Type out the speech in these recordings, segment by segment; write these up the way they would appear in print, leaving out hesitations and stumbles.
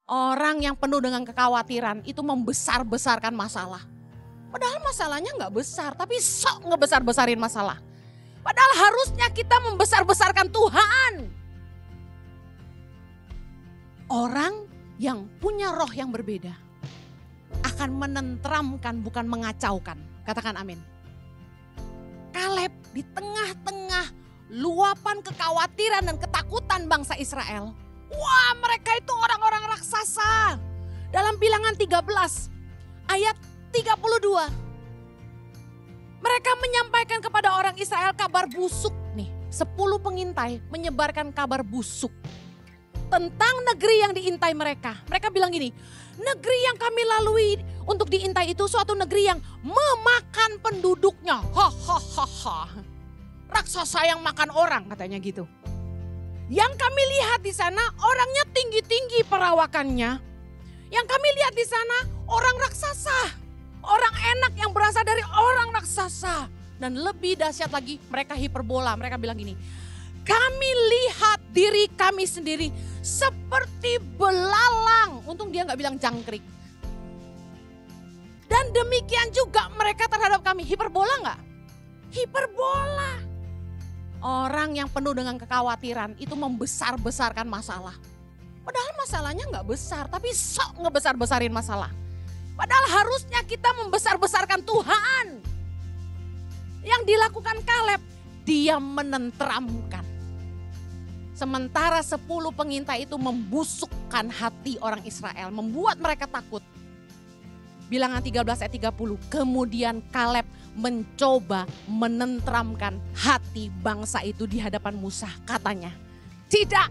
Orang yang penuh dengan kekhawatiran itu membesar-besarkan masalah. Padahal masalahnya nggak besar, tapi sok ngebesar-besarin masalah. Padahal harusnya kita membesar-besarkan Tuhan. Orang yang punya roh yang berbeda akan menenteramkan, bukan mengacaukan. Katakan amin. Kaleb di tengah-tengah luapan kekhawatiran dan ketakutan bangsa Israel. Wah, mereka itu orang-orang raksasa. Dalam Bilangan 13 ayat 32. Mereka menyampaikan kepada orang Israel kabar busuk nih. 10 pengintai menyebarkan kabar busuk tentang negeri yang diintai mereka. Mereka bilang gini, negeri yang kami lalui untuk diintai itu suatu negeri yang memakan penduduknya. Hahaha. Raksasa yang makan orang katanya gitu. Yang kami lihat di sana orangnya tinggi-tinggi perawakannya. Yang kami lihat di sana orang raksasa. Orang enak yang berasal dari orang raksasa. Dan lebih dahsyat lagi mereka hiperbola. Mereka bilang gini, kami lihat diri kami sendiri seperti belalang. Untung dia gak bilang jangkrik. Dan demikian juga mereka terhadap kami. Hiperbola gak? Hiperbola. Orang yang penuh dengan kekhawatiran itu membesar-besarkan masalah. Padahal masalahnya gak besar, tapi sok ngebesar-besarin masalah. Padahal harusnya kita membesar-besarkan Tuhan. Yang dilakukan Kaleb, dia menenteramkan. Sementara 10 pengintai itu membusukkan hati orang Israel, membuat mereka takut. Bilangan 13 ayat 30, kemudian Kaleb mencoba menenteramkan hati bangsa itu di hadapan Musa. Katanya, tidak,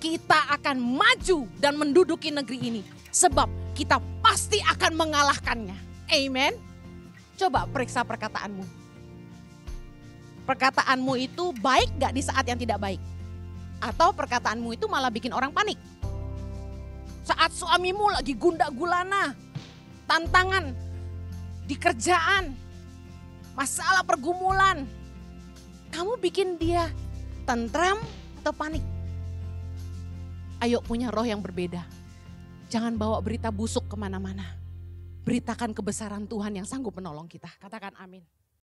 kita akan maju dan menduduki negeri ini. Sebab kita pasti akan mengalahkannya. Amen. Coba periksa perkataanmu. Perkataanmu itu baik gak di saat yang tidak baik? Atau perkataanmu itu malah bikin orang panik? Saat suamimu lagi gundah gulana, tantangan di kerjaan, masalah pergumulan, kamu bikin dia tentram atau panik? Ayo punya roh yang berbeda. Jangan bawa berita busuk kemana-mana. Beritakan kebesaran Tuhan yang sanggup menolong kita. Katakan amin.